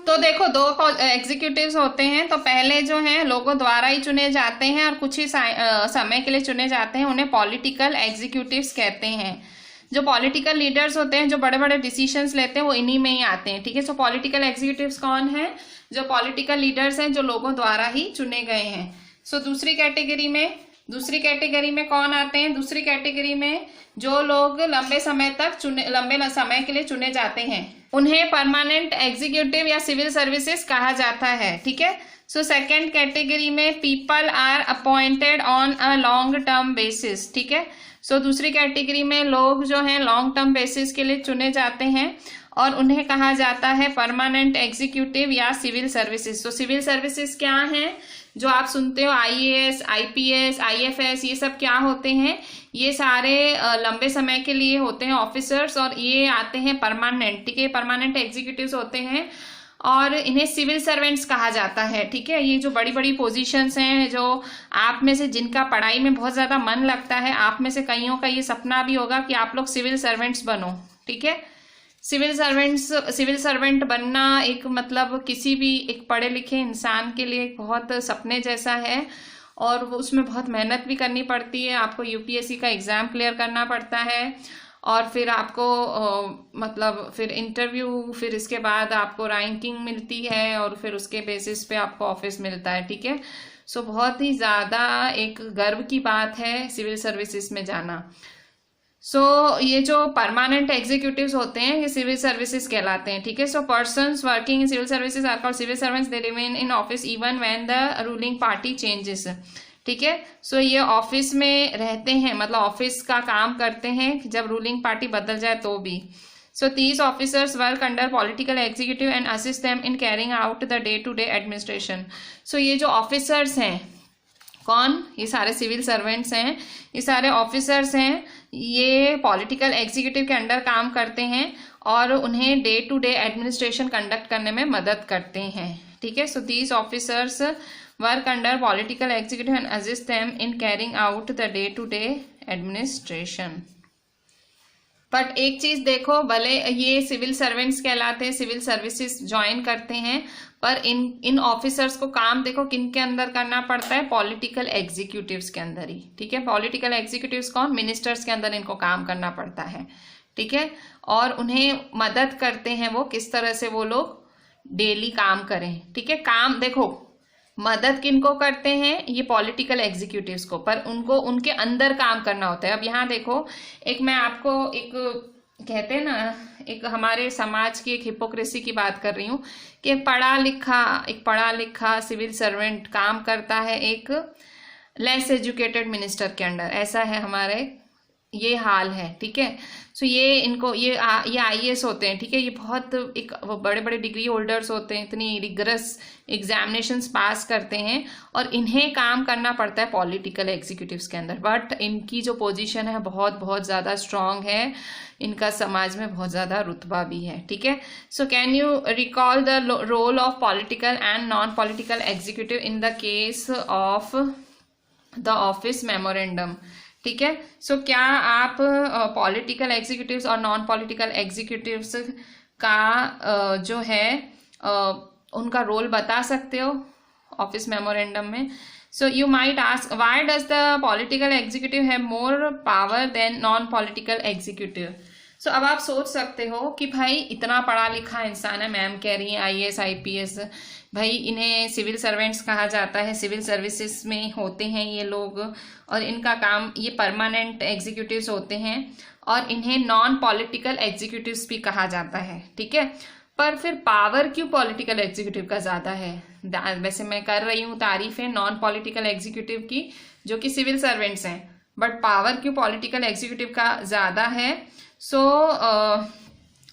Speaker 1: तो देखो दो एग्जीक्यूटिव्स होते हैं, तो पहले जो है लोगों द्वारा ही चुने जाते हैं और कुछ ही समय के लिए चुने जाते हैं, उन्हें पॉलिटिकल एग्जीक्यूटिव्स कहते हैं। जो पॉलिटिकल लीडर्स होते हैं जो बड़े बड़े डिसीजंस लेते हैं वो इन्हीं में ही आते हैं, ठीक है। सो पॉलिटिकल एग्जीक्यूटिव्स कौन है, जो पॉलिटिकल लीडर्स हैं जो लोगों द्वारा ही चुने गए हैं। सो दूसरी कैटेगरी में कौन आते हैं, दूसरी कैटेगरी में जो लोग लंबे समय के लिए चुने जाते हैं उन्हें परमानेंट एग्जीक्यूटिव या सिविल सर्विसेज कहा जाता है, ठीक है। सो सेकेंड कैटेगरी में people are appointed on a long term basis, ठीक है। सो दूसरी कैटेगरी में लोग जो हैं लॉन्ग टर्म बेसिस के लिए चुने जाते हैं और उन्हें कहा जाता है परमानेंट एग्जीक्यूटिव या सिविल सर्विसेज। तो सिविल सर्विसेज क्या हैं, जो आप सुनते हो IAS, IPS, IFS, ये सब क्या होते हैं, ये सारे लंबे समय के लिए होते हैं ऑफिसर्स और ये आते हैं परमानेंट, ठीक है, परमानेंट एग्जीक्यूटिव्स होते हैं और इन्हें सिविल सर्वेंट्स कहा जाता है, ठीक है। ये जो बड़ी बड़ी पोजीशंस हैं, जो आप में से जिनका पढ़ाई में बहुत ज़्यादा मन लगता है, आप में से कईयों का ये सपना भी होगा कि आप लोग सिविल सर्वेंट्स बनो, ठीक है। सिविल सर्वेंट बनना एक मतलब किसी भी एक पढ़े लिखे इंसान के लिए बहुत सपने जैसा है और वो उसमें बहुत मेहनत भी करनी पड़ती है। आपको UPSC का एग्ज़ाम क्लियर करना पड़ता है और फिर आपको मतलब फिर इंटरव्यू, फिर इसके बाद आपको रैंकिंग मिलती है और फिर उसके बेसिस पे आपको ऑफिस मिलता है, ठीक है। सो बहुत ही ज़्यादा एक गर्व की बात है सिविल सर्विसेज में जाना। सो ये जो परमानेंट एग्जीक्यूटिव्स होते हैं ये सिविल सर्विसेज कहलाते हैं, ठीक है। So persons working in civil services are called civil servants, they remain in office even when the ruling party changes, ठीक है। सो ये ऑफिस में रहते हैं, मतलब ऑफिस का काम करते हैं जब रूलिंग पार्टी बदल जाए तो भी। सो these officers work under political executive and assist them in carrying out the day-to-day administration. So ये जो ऑफिसर्स हैं कौन, ये सारे सिविल सर्वेंट्स हैं, ये सारे ऑफिसर्स हैं, ये पॉलिटिकल एग्जीक्यूटिव के अंडर काम करते हैं और उन्हें day to day administration conduct करने में मदद करते हैं, ठीक है। So these officers work under political executive and assist them in carrying out the day to day administration. But एक चीज देखो, भले ये सिविल सर्वेंट्स कहलाते हैं, सिविल सर्विसेज ज्वाइन करते हैं, पर इन ऑफिसर्स को काम देखो किन के अंदर करना पड़ता है, पॉलिटिकल एग्जीक्यूटिव्स के अंदर ही, ठीक है। पॉलिटिकल एग्जीक्यूटिव्स कौन, मिनिस्टर्स के अंदर इनको काम करना पड़ता है, ठीक है। और उन्हें मदद करते हैं वो किस तरह से वो लोग डेली काम करें, ठीक है। काम देखो मदद किनको करते हैं, ये पॉलिटिकल एग्जीक्यूटिव्स को, पर उनको उनके अंदर काम करना होता है। अब यहाँ देखो, एक मैं आपको एक कहते हैं ना, एक हमारे समाज की एक हिपोक्रेसी की बात कर रही हूँ कि एक पढ़ा लिखा सिविल सर्वेंट काम करता है एक लेस एजुकेटेड मिनिस्टर के अंडर, ऐसा है हमारे, ये हाल है, ठीक है। सो ये इनको ये IAS होते हैं, ठीक है। ये बहुत एक बड़े बड़े डिग्री होल्डर्स होते हैं, इतनी रिगरस एग्जामिनेशंस पास करते हैं और इन्हें काम करना पड़ता है पॉलिटिकल एग्जीक्यूटिव्स के अंदर। बट इनकी जो पोजीशन है बहुत ज़्यादा स्ट्रांग है, इनका समाज में बहुत ज़्यादा रुतबा भी है, ठीक है। So can you recall the role of political and non political executive in the case of the office memorandum, ठीक है। सो क्या आप पॉलिटिकल एग्जीक्यूटिव्स और नॉन पॉलिटिकल एग्जीक्यूटिव्स का जो है उनका रोल बता सकते हो ऑफिस मेमोरेंडम में। So you might ask, why does the political executive have more power than non-political executive? So अब आप सोच सकते हो कि भाई इतना पढ़ा लिखा इंसान है, मैम कह रही है IAS IPS, भाई इन्हें सिविल सर्वेंट्स कहा जाता है, सिविल सर्विसेज में होते हैं ये लोग, और इनका काम, ये परमानेंट एग्जीक्यूटिव्स होते हैं, और इन्हें नॉन पॉलिटिकल एग्जीक्यूटिव्स भी कहा जाता है, ठीक है। पर फिर पावर क्यों पॉलिटिकल एग्जीक्यूटिव का ज़्यादा है? वैसे मैं कर रही हूँ तारीफें नॉन पॉलिटिकल एग्जीक्यूटिव की जो कि सिविल सर्वेंट्स हैं, बट पावर क्यों पॉलिटिकल एग्जीक्यूटिव का ज़्यादा है?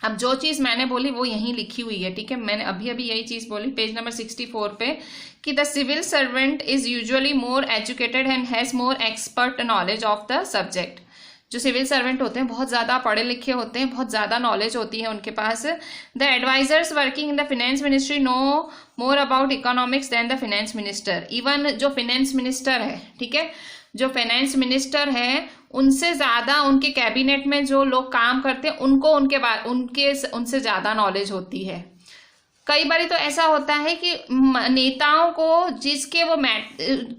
Speaker 1: अब जो चीज़ मैंने बोली वो यहीं लिखी हुई है, ठीक है। मैंने अभी अभी यही चीज़ बोली पेज नंबर 64 पे कि the civil servant is usually more educated and has more expert knowledge of the subject. जो सिविल सर्वेंट होते हैं बहुत ज़्यादा पढ़े लिखे होते हैं, बहुत ज़्यादा नॉलेज होती है उनके पास। The advisers working in the finance ministry know more about economics than the finance minister. Even जो फिनेंस मिनिस्टर है, ठीक है, जो फाइनेंस मिनिस्टर है उनसे ज़्यादा उनके कैबिनेट में जो लोग काम करते हैं उनको उनसे ज़्यादा नॉलेज होती है। कई बार तो ऐसा होता है कि नेताओं को जिसके वो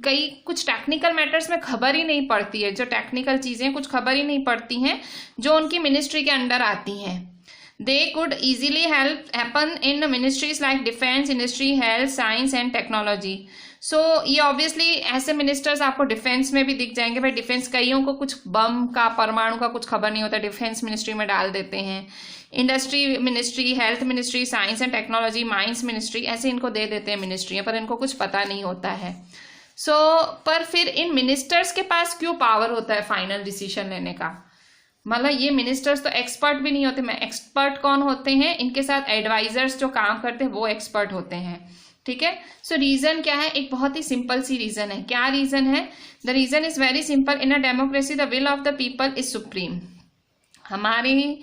Speaker 1: कई कुछ टेक्निकल मैटर्स में खबर ही नहीं पड़ती है, जो टेक्निकल चीज़ें कुछ खबर ही नहीं पड़ती हैं जो उनकी मिनिस्ट्री के अंडर आती हैं। They could easily happen in ministries like defense, industry, health, science and technology. So ये obviously ऐसे मिनिस्टर्स आपको डिफेंस में भी दिख जाएंगे। भाई डिफेंस, कईयों को कुछ बम का, परमाणु का कुछ खबर नहीं होता, डिफेंस मिनिस्ट्री में डाल देते हैं। Industry ministry, health ministry, science and technology, mines ministry, ऐसे इनको दे देते हैं मिनिस्ट्रियाँ, पर इनको कुछ पता नहीं होता है। पर फिर इन मिनिस्टर्स के पास क्यों पावर होता है फाइनल डिसीजन लेने का? मतलब ये मिनिस्टर्स तो एक्सपर्ट भी नहीं होते। मैं एक्सपर्ट कौन होते हैं? इनके साथ एडवाइजर्स जो काम करते हैं वो एक्सपर्ट होते हैं, ठीक है। सो रीजन क्या है? एक बहुत ही सिंपल सी रीजन है। क्या रीजन है? The reason is very simple. In a democracy the will of the people is supreme. हमारी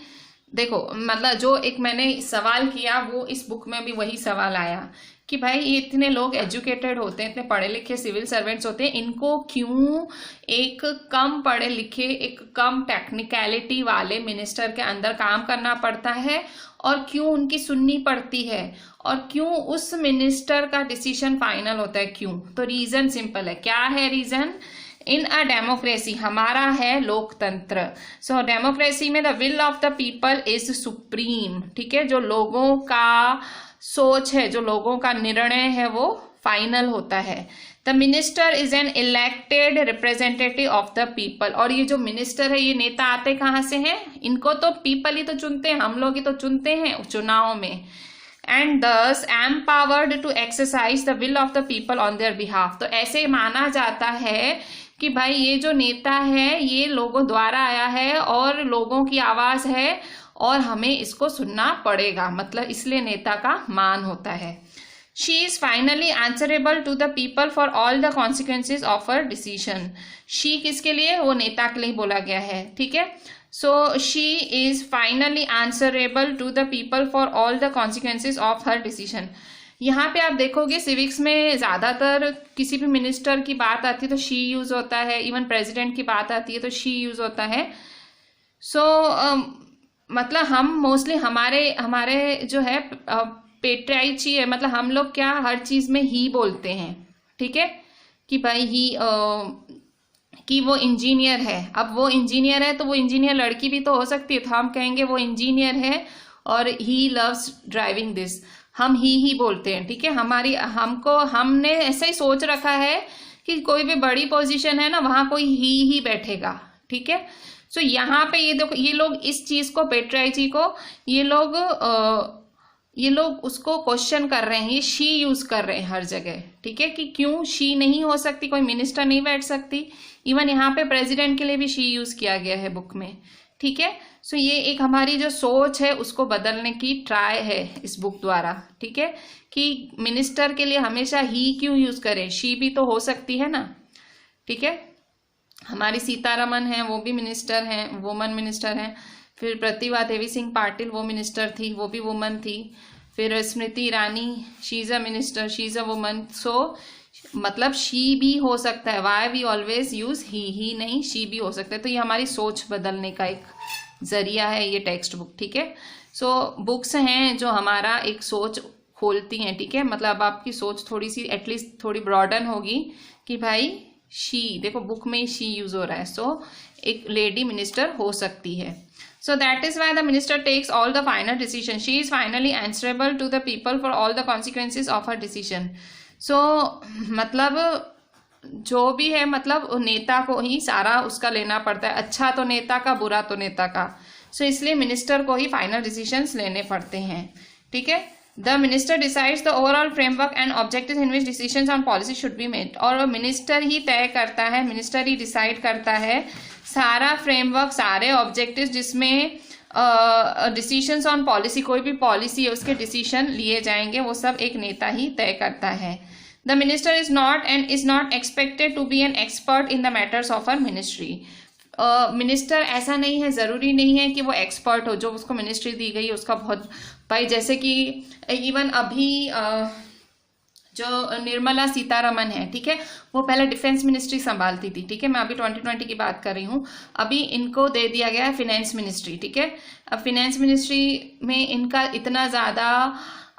Speaker 1: देखो, मतलब जो एक मैंने सवाल किया वो इस बुक में भी वही सवाल आया कि भाई ये इतने लोग एजुकेटेड होते हैं, इतने पढ़े लिखे सिविल सर्वेंट्स होते हैं, इनको क्यों एक कम पढ़े लिखे, एक कम टेक्निकलिटी वाले मिनिस्टर के अंदर काम करना पड़ता है, और क्यों उनकी सुननी पड़ती है, और क्यों उस मिनिस्टर का डिसीजन फाइनल होता है, क्यों? तो रीजन सिंपल है। क्या है रीजन? इन अ डेमोक्रेसी, हमारा है लोकतंत्र। सो डेमोक्रेसी में the will of the people is supreme, ठीक है। जो लोगों का सोच है, जो लोगों का निर्णय है, वो फाइनल होता है। The minister is an elected representative of the people. और ये जो मिनिस्टर है, ये नेता आते कहाँ से हैं? इनको तो पीपल ही तो चुनते हैं, हम लोग ही तो चुनते हैं चुनाव में। And thus empowered to exercise the will of the people on their behalf. तो ऐसे माना जाता है कि भाई ये जो नेता है ये लोगों द्वारा आया है और लोगों की आवाज है, और हमें इसको सुनना पड़ेगा, मतलब इसलिए नेता का मान होता है। She is finally answerable to the people for all the consequences of her decision. She किसके लिए? वो नेता के लिए बोला गया है, ठीक है। So she is finally answerable to the people for all the consequences of her decision. यहाँ पे आप देखोगे सिविक्स में ज़्यादातर किसी भी मिनिस्टर की बात आती है तो शी यूज होता है, इवन प्रेसिडेंट की बात आती है तो शी यूज होता है। मतलब हम मोस्टली हमारे जो है पेट्राइची है, मतलब हम लोग क्या हर चीज़ में ही बोलते हैं, ठीक है, कि भाई ही कि वो इंजीनियर है। अब वो इंजीनियर है तो वो इंजीनियर लड़की भी तो हो सकती है, तो हम कहेंगे वो इंजीनियर है और ही लव्स ड्राइविंग दिस, हम ही बोलते हैं, ठीक है। हमने ऐसा ही सोच रखा है कि कोई भी बड़ी पोजीशन है ना, वहाँ कोई ही बैठेगा, ठीक है। सो यहाँ पे ये देखो, ये लोग इस चीज़ को, पेट्राइची को, ये लोग उसको क्वेश्चन कर रहे हैं, ये शी यूज कर रहे हैं हर जगह, ठीक है, कि क्यों शी नहीं हो सकती, कोई मिनिस्टर नहीं बैठ सकती। इवन यहाँ पे प्रेसिडेंट के लिए भी शी यूज किया गया है बुक में, ठीक है। सो ये एक हमारी जो सोच है उसको बदलने की ट्राई है इस बुक द्वारा, ठीक है, कि मिनिस्टर के लिए हमेशा ही क्यों यूज करें, शी भी तो हो सकती है ना, ठीक है। हमारी सीतारमन है, वो भी मिनिस्टर हैं, वुमन मिनिस्टर हैं। फिर प्रतिभा देवी सिंह पाटिल, वो मिनिस्टर थी, वो भी वुमन थी। फिर Smriti Irani, she is a minister, she is a woman. So मतलब शी भी हो सकता है, why we always use he नहीं, शी भी हो सकता है। तो ये हमारी सोच बदलने का एक जरिया है ये टेक्स्ट बुक, ठीक है। सो बुक्स हैं जो हमारा एक सोच खोलती हैं, ठीक है, मतलब आपकी सोच थोड़ी सी एटलीस्ट थोड़ी ब्रॉडन होगी कि भाई शी, देखो बुक में शी यूज हो रहा है, सो एक लेडी मिनिस्टर हो सकती है. So that is why the minister takes all the final decision. She is finally answerable to the people for all the consequences of her decision. So मतलब जो भी है, मतलब नेता को ही सारा उसका लेना पड़ता है, अच्छा तो नेता का, बुरा तो नेता का. So इसलिए मिनिस्टर को ही फाइनल डिसीजंस लेने पड़ते हैं. ठीक है. The minister decides the overall framework and objectives in which decisions on policy should be made. और मिनिस्टर ही तय करता है, मिनिस्टर ही डिसाइड करता है सारा फ्रेमवर्क, सारे ऑब्जेक्टिव्स जिसमें डिसीजंस ऑन पॉलिसी, कोई भी पॉलिसी है उसके डिसीजन लिए जाएंगे, वो सब एक नेता ही तय करता है. The minister is not expected to be an expert in the matters of her ministry. Minister ऐसा नहीं है, जरूरी नहीं है कि वो एक्सपर्ट हो, जो उसको मिनिस्ट्री दी गई है उसका बहुत, भाई जैसे कि इवन अभी जो निर्मला सीतारमन है, ठीक है, वो पहले डिफेंस मिनिस्ट्री संभालती थी. ठीक है, मैं अभी 2020 की बात कर रही हूँ. अभी इनको दे दिया गया है फिनेंस मिनिस्ट्री. ठीक है, अब फिनेंस मिनिस्ट्री में इनका इतना ज्यादा,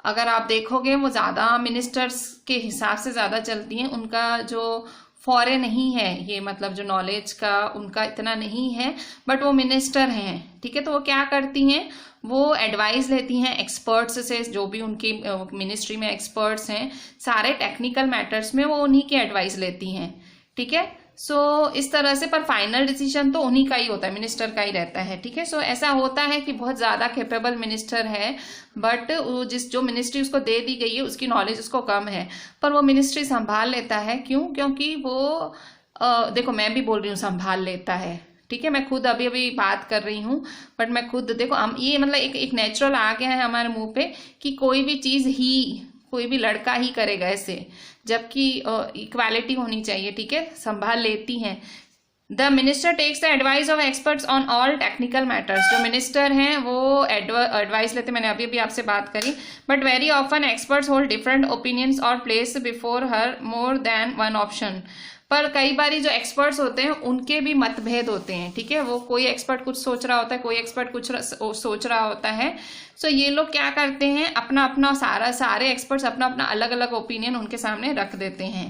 Speaker 1: अगर आप देखोगे वो ज्यादा मिनिस्टर्स के हिसाब से ज्यादा चलती हैं. उनका जो फॉरे नहीं है ये, मतलब जो नॉलेज का उनका इतना नहीं है, बट वो मिनिस्टर हैं. ठीक है, तो वो क्या करती हैं, वो एडवाइस लेती हैं एक्सपर्ट्स से, जो भी उनकी मिनिस्ट्री में एक्सपर्ट्स हैं सारे टेक्निकल मैटर्स में, वो उन्हीं की एडवाइस लेती हैं. ठीक है, सो इस तरह से, पर फाइनल डिसीजन तो उन्हीं का ही होता है, मिनिस्टर का ही रहता है. ठीक है, सो ऐसा होता है कि बहुत ज्यादा कैपेबल मिनिस्टर है, बट जो मिनिस्ट्री उसको दे दी गई है उसकी नॉलेज उसको कम है, पर वो मिनिस्ट्री संभाल लेता है. क्यों? क्योंकि वो देखो, मैं भी बोल रही हूँ संभाल लेता है. ठीक है, मैं खुद अभी अभी बात कर रही हूँ, बट मैं खुद देखो, हम ये मतलब एक नेचुरल आ गया है हमारे मुंह पे कि कोई भी चीज ही कोई भी लड़का ही करेगा ऐसे, जबकि इक्वालिटी होनी चाहिए. ठीक है, संभाल लेती हैं. The minister takes the advice of experts on all technical matters. जो मिनिस्टर हैं वो एडवाइस लेते, मैंने अभी आपसे बात करी, but very often experts hold different opinions और place before her more than one option. पर कई बारी जो एक्सपर्ट्स होते हैं उनके भी मतभेद होते हैं. ठीक है, वो कोई एक्सपर्ट कुछ सोच रहा होता है, कोई एक्सपर्ट कुछ सोच रहा होता है. सो ये लोग क्या करते हैं, अपना अपना सारे एक्सपर्ट्स अपना अपना अलग अलग ओपिनियन उनके सामने रख देते हैं.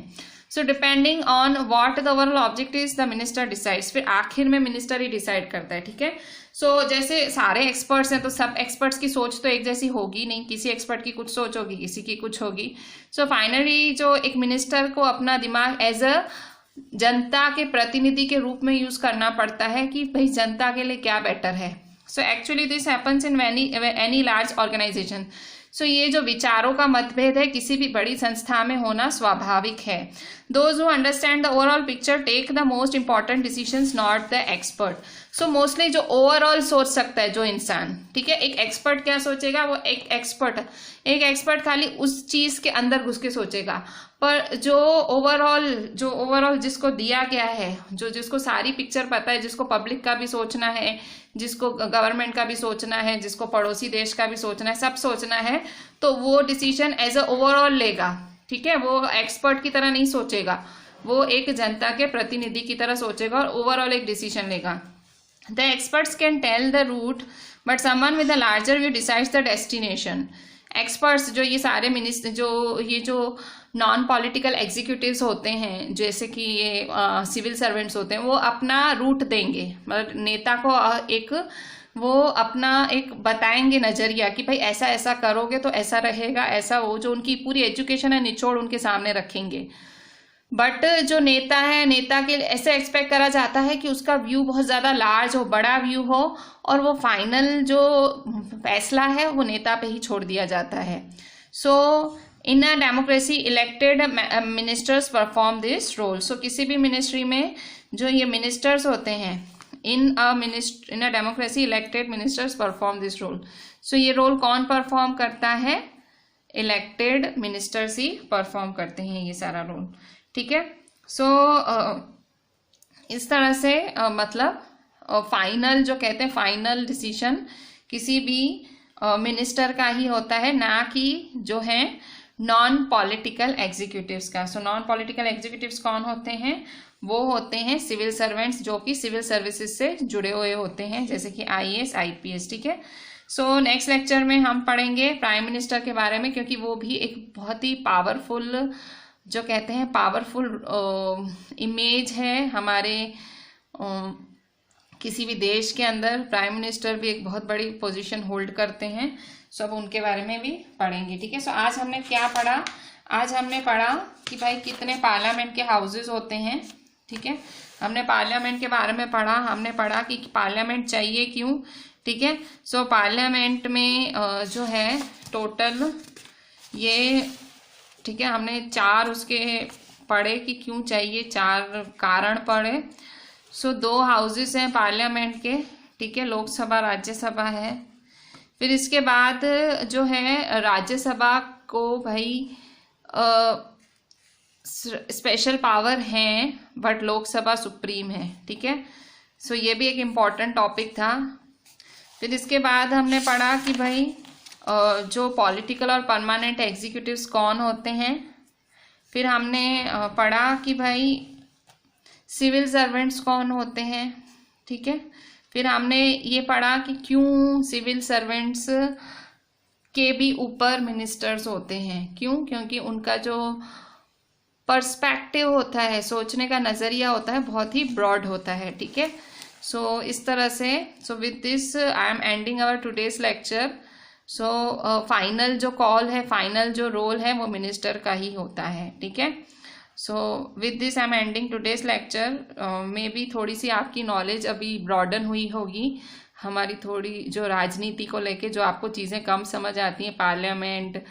Speaker 1: So depending on what the overall objectives the minister decides. फिर आखिर में मिनिस्टर ही डिसाइड करता है. ठीक है, सो जैसे सारे एक्सपर्ट्स हैं तो सब एक्सपर्ट्स की सोच तो एक जैसी होगी नहीं, किसी एक्सपर्ट की कुछ सोच होगी, किसी की कुछ होगी. सो फाइनली जो एक मिनिस्टर को अपना दिमाग एज अ जनता के प्रतिनिधि के रूप में यूज करना पड़ता है कि भाई जनता के लिए क्या बेटर है. So actually this happens in any large organisation. So ये जो विचारों का मतभेद है किसी भी बड़ी संस्था में होना स्वाभाविक है. Those who understand the overall picture take the most important decisions, not the expert. So mostly जो ओवरऑल सोच सकता है जो इंसान, ठीक है, एक एक्सपर्ट क्या सोचेगा, वो एक एक्सपर्ट खाली उस चीज के अंदर घुस के सोचेगा. पर जो ओवरऑल जिसको दिया गया है, जिसको सारी पिक्चर पता है, जिसको पब्लिक का भी सोचना है, जिसको गवर्नमेंट का भी सोचना है, जिसको पड़ोसी देश का भी सोचना है, सब सोचना है, तो वो डिसीजन एज अ ओवरऑल लेगा. ठीक है, वो एक्सपर्ट की तरह नहीं सोचेगा, वो एक जनता के प्रतिनिधि की तरह सोचेगा और ओवरऑल एक डिसीजन लेगा. The experts can tell the route, but someone with a larger view decides the destination. Experts जो ये सारे मिनिस्टर, जो नॉन पॉलिटिकल एग्जीक्यूटिव्स होते हैं, जैसे कि ये सिविल सर्वेंट्स होते हैं, वो अपना रूट देंगे, मतलब नेता को वो अपना एक बताएंगे नजरिया कि भाई ऐसा ऐसा करोगे तो ऐसा रहेगा, ऐसा वो जो उनकी पूरी एजुकेशन है निचोड़ उनके सामने रखेंगे. बट जो नेता है, नेता के ऐसे एक्सपेक्ट करा जाता है कि उसका व्यू बहुत ज्यादा लार्ज हो, बड़ा व्यू हो, और वो फाइनल जो फैसला है वो नेता पे ही छोड़ दिया जाता है. So in a democracy elected ministers perform this role. So किसी भी मिनिस्ट्री में जो ये मिनिस्टर्स होते हैं, in a democracy elected ministers perform this role. So ये रोल कौन परफॉर्म करता है, इलेक्टेड मिनिस्टर्स ही परफॉर्म करते हैं ये सारा रोल. ठीक है, सो इस तरह से मतलब फाइनल जो कहते हैं फाइनल डिसीजन किसी भी मिनिस्टर का ही होता है, ना कि जो है नॉन पॉलिटिकल एग्जीक्यूटिव्स का. सो नॉन पॉलिटिकल एग्जीक्यूटिव्स कौन होते हैं, वो होते हैं सिविल सर्वेंट्स जो कि सिविल सर्विसेज से जुड़े हुए होते हैं, जैसे कि IAS IPS. ठीक है, सो नेक्स्ट लेक्चर में हम पढ़ेंगे प्राइम मिनिस्टर के बारे में, क्योंकि वो भी एक बहुत ही पावरफुल जो कहते हैं पावरफुल इमेज है हमारे किसी भी देश के अंदर। प्राइम मिनिस्टर भी एक बहुत बड़ी पोजीशन होल्ड करते हैं, सो अब उनके बारे में भी पढ़ेंगे। ठीक है, सो आज हमने क्या पढ़ा? आज हमने पढ़ा कि भाई कितने पार्लियामेंट के हाउसेस होते हैं। ठीक है, हमने पार्लियामेंट के बारे में पढ़ा, हमने पढ़ा कि पार्लियामेंट चाहिए क्यों। ठीक है, सो पार्लियामेंट में जो है टोटल ये, ठीक है, हमने 4 उसके पढ़े कि क्यों चाहिए, 4 कारण पढ़े। सो 2 हाउसेस हैं पार्लियामेंट के। ठीक है, लोकसभा राज्यसभा है। फिर इसके बाद जो है राज्यसभा को भाई स्पेशल पावर हैं, बट लोकसभा सुप्रीम है। ठीक है, सो ये भी एक इम्पॉर्टेंट टॉपिक था। फिर इसके बाद हमने पढ़ा कि भाई जो पॉलिटिकल और परमानेंट एग्जीक्यूटिव्स कौन होते हैं। फिर हमने पढ़ा कि भाई सिविल सर्वेंट्स कौन होते हैं। ठीक है, फिर हमने ये पढ़ा कि क्यों सिविल सर्वेंट्स के भी ऊपर मिनिस्टर्स होते हैं। क्यों? क्योंकि उनका जो पर्सपेक्टिव होता है, सोचने का नज़रिया होता है, बहुत ही ब्रॉड होता है। ठीक है, सो इस तरह से, so with this I am ending our today's lecture. So final जो कॉल है, फाइनल जो रोल है वो मिनिस्टर का ही होता है। ठीक है, so with this I am ending today's lecture. Maybe थोड़ी सी आपकी नॉलेज अभी ब्रॉडन हुई होगी, हमारी थोड़ी जो राजनीति को लेके जो आपको चीज़ें कम समझ आती हैं, पार्लियामेंट,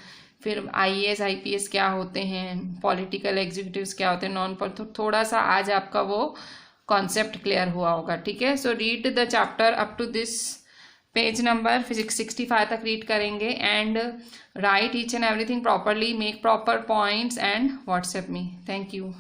Speaker 1: फिर IAS IPS क्या होते हैं, पॉलिटिकल एग्जीक्यूटिव्स क्या होते हैं, नॉन पॉल, तो थोड़ा सा आज आपका वो कॉन्सेप्ट क्लियर हुआ होगा। ठीक है, so read the chapter up to this page number 65 तक रीड करेंगे and write each and everything properly, make proper points and WhatsApp me. Thank you.